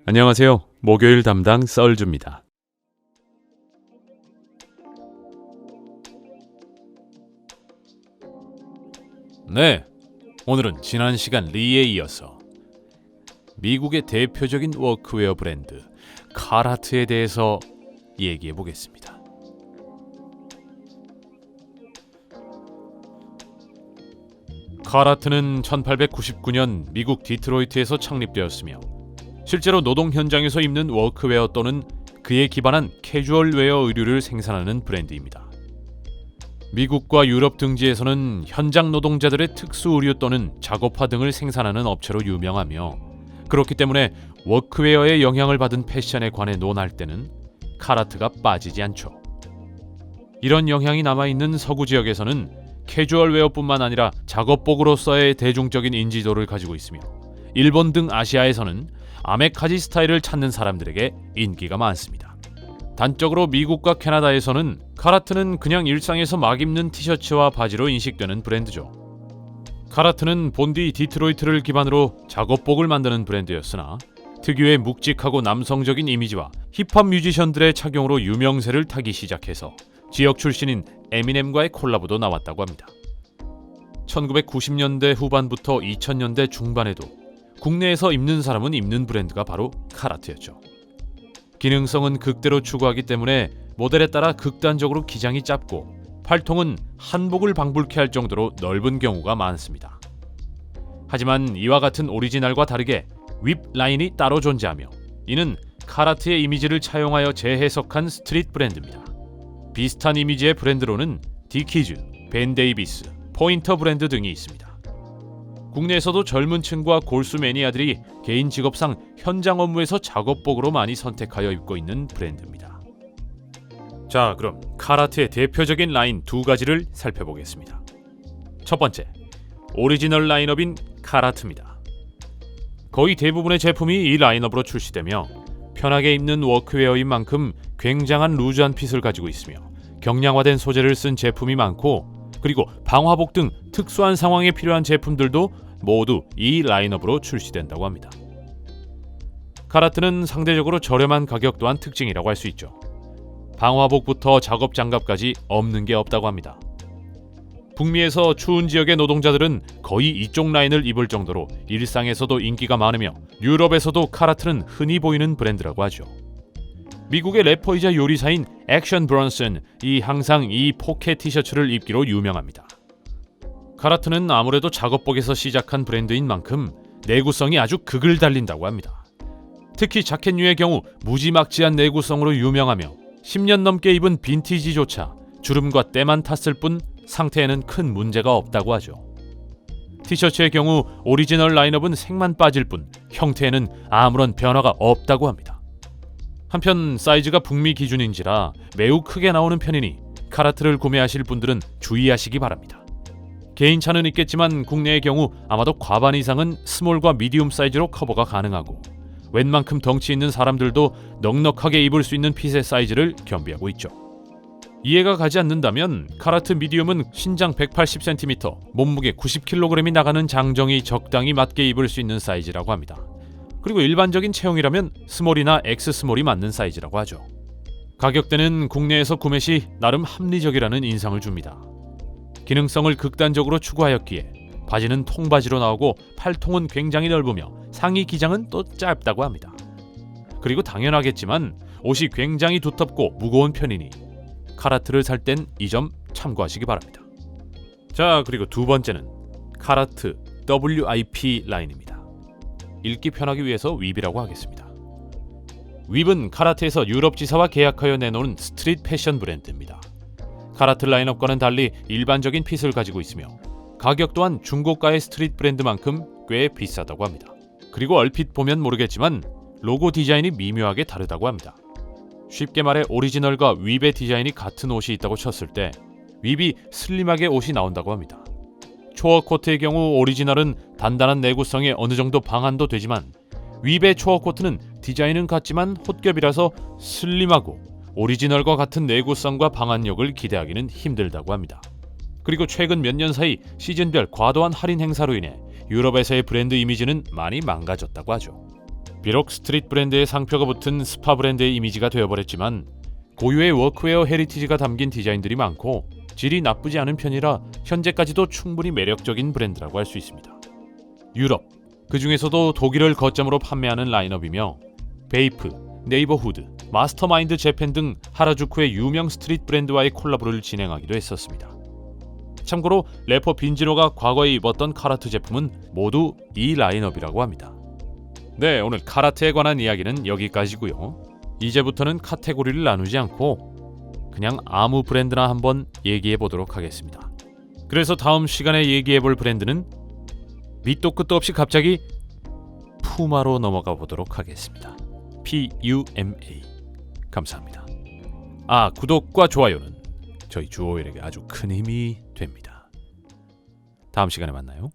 안녕하세요. 목요일 담당 썰주입니다. 네, 오늘은 지난 시간 리에 이어서 미국의 대표적인 워크웨어 브랜드 카라트에 대해서 얘기해 보겠습니다. 카라트는 1899년 미국 디트로이트에서 창립되었으며 실제로 노동 현장에서 입는 워크웨어 또는 그에 기반한 캐주얼웨어 의류를 생산하는 브랜드입니다. 미국과 유럽 등지에서는 현장 노동자들의 특수 의류 또는 작업화 등을 생산하는 업체로 유명하며 그렇기 때문에 워크웨어의 영향을 받은 패션에 관해 논할 때는 카라트가 빠지지 않죠. 이런 영향이 남아있는 서구 지역에서는 캐주얼웨어뿐만 아니라 작업복으로서의 대중적인 인지도를 가지고 있으며 일본 등 아시아에서는 아메카지 스타일을 찾는 사람들에게 인기가 많습니다. 단적으로 미국과 캐나다에서는 카라트는 그냥 일상에서 막 입는 티셔츠와 바지로 인식되는 브랜드죠. 카라트는 본디 디트로이트를 기반으로 작업복을 만드는 브랜드였으나 특유의 묵직하고 남성적인 이미지와 힙합 뮤지션들의 착용으로 유명세를 타기 시작해서 지역 출신인 에미넴과의 콜라보도 나왔다고 합니다. 1990년대 후반부터 2000년대 중반에도 국내에서 입는 사람은 입는 브랜드가 바로 카라트였죠. 기능성은 극대로 추구하기 때문에 모델에 따라 극단적으로 기장이 짧고 팔통은 한복을 방불케 할 정도로 넓은 경우가 많습니다. 하지만 이와 같은 오리지널과 다르게 윕 라인이 따로 존재하며 이는 카라트의 이미지를 차용하여 재해석한 스트릿 브랜드입니다. 비슷한 이미지의 브랜드로는 디키즈, 벤 데이비스, 포인터 브랜드 등이 있습니다. 국내에서도 젊은 층과 골수 매니아들이 개인 직업상 현장 업무에서 작업복으로 많이 선택하여 입고 있는 브랜드입니다. 자, 그럼 카라트의 대표적인 라인 두 가지를 살펴보겠습니다. 첫 번째, 오리지널 라인업인 카라트입니다. 거의 대부분의 제품이 이 라인업으로 출시되며 편하게 입는 워크웨어인 만큼 굉장한 루즈한 핏을 가지고 있으며 경량화된 소재를 쓴 제품이 많고 그리고 방화복 등 특수한 상황에 필요한 제품들도 모두 이 라인업으로 출시된다고 합니다. 카라트는 상대적으로 저렴한 가격 또한 특징이라고 할 수 있죠. 방화복부터 작업 장갑까지 없는 게 없다고 합니다. 북미에서 추운 지역의 노동자들은 거의 이쪽 라인을 입을 정도로 일상에서도 인기가 많으며 유럽에서도 카라트는 흔히 보이는 브랜드라고 하죠. 미국의 래퍼이자 요리사인 액션 브런슨이 항상 이 포켓 티셔츠를 입기로 유명합니다. 카라트는 아무래도 작업복에서 시작한 브랜드인 만큼 내구성이 아주 극을 달린다고 합니다. 특히 자켓류의 경우 무지막지한 내구성으로 유명하며 10년 넘게 입은 빈티지조차 주름과 때만 탔을 뿐 상태에는 큰 문제가 없다고 하죠. 티셔츠의 경우 오리지널 라인업은 색만 빠질 뿐 형태에는 아무런 변화가 없다고 합니다. 한편 사이즈가 북미 기준인지라 매우 크게 나오는 편이니 카라트를 구매하실 분들은 주의하시기 바랍니다. 개인차는 있겠지만 국내의 경우 아마도 과반 이상은 스몰과 미디움 사이즈로 커버가 가능하고 웬만큼 덩치 있는 사람들도 넉넉하게 입을 수 있는 핏의 사이즈를 겸비하고 있죠. 이해가 가지 않는다면 카라트 미디움은 신장 180cm, 몸무게 90kg이 나가는 장정이 적당히 맞게 입을 수 있는 사이즈라고 합니다. 그리고 일반적인 체형이라면 스몰이나 엑스스몰이 맞는 사이즈라고 하죠. 가격대는 국내에서 구매 시 나름 합리적이라는 인상을 줍니다. 기능성을 극단적으로 추구하였기에 바지는 통바지로 나오고 팔통은 굉장히 넓으며 상의 기장은 또 짧다고 합니다. 그리고 당연하겠지만 옷이 굉장히 두텁고 무거운 편이니 카라트를 살 땐 이 점 참고하시기 바랍니다. 자, 그리고 두 번째는 카라트 WIP 라인입니다. 읽기 편하기 위해서 윕이라고 하겠습니다. 윕은 카라트에서 유럽 지사와 계약하여 내놓은 스트릿 패션 브랜드입니다. 카라트 라인업과는 달리 일반적인 핏을 가지고 있으며 가격 또한 중고가의 스트릿 브랜드만큼 꽤 비싸다고 합니다. 그리고 얼핏 보면 모르겠지만 로고 디자인이 미묘하게 다르다고 합니다. 쉽게 말해 오리지널과 윕의 디자인이 같은 옷이 있다고 쳤을 때 윕이 슬림하게 옷이 나온다고 합니다. 초어 코트의 경우 오리지널은 단단한 내구성에 어느 정도 방한도 되지만 윕의 초어 코트는 디자인은 같지만 헛겹이라서 슬림하고 오리지널과 같은 내구성과 방한력을 기대하기는 힘들다고 합니다. 그리고 최근 몇 년 사이 시즌별 과도한 할인 행사로 인해 유럽에서의 브랜드 이미지는 많이 망가졌다고 하죠. 비록 스트릿 브랜드의 상표가 붙은 스파 브랜드의 이미지가 되어버렸지만 고유의 워크웨어 헤리티지가 담긴 디자인들이 많고 질이 나쁘지 않은 편이라 현재까지도 충분히 매력적인 브랜드라고 할 수 있습니다. 유럽, 그 중에서도 독일을 거점으로 판매하는 라인업이며 베이프, 네이버후드, 마스터마인드 재팬 등 하라주쿠의 유명 스트릿 브랜드와의 콜라보를 진행하기도 했었습니다. 참고로 래퍼 빈지노가 과거에 입었던 카라트 제품은 모두 이 라인업이라고 합니다. 네, 오늘 카라트에 관한 이야기는 여기까지고요. 이제부터는 카테고리를 나누지 않고 그냥 아무 브랜드나 한번 얘기해 보도록 하겠습니다. 그래서 다음 시간에 얘기해 볼 브랜드는 밑도 끝도 없이 갑자기 푸마로 넘어가 보도록 하겠습니다. PUMA. 감사합니다. 구독과 좋아요는 저희 주호일에게 아주 큰 힘이 됩니다. 다음 시간에 만나요.